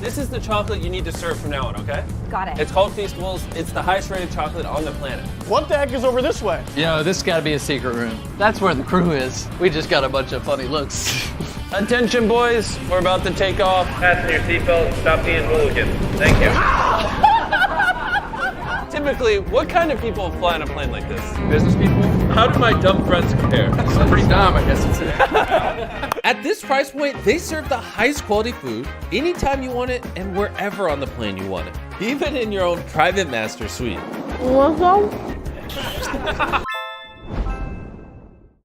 This is the chocolate you need to serve from now on, okay? Got it. It's called Feastables. It's the highest rated chocolate on the planet. What the heck is over this way? Yo, this has got to be a secret room. That's where the crew is. We just got a bunch of funny looks. Attention, boys. We're about to take off. Fasten your seatbelt and stop being hooligans. Thank you. Typically, what kind of people fly on a plane like this? Business people? How do my dumb friends compare? Pretty dumb, I guess it's At this price point, they serve the highest quality food anytime you want it and wherever on the plane you want it. Even in your own private master suite. What's up?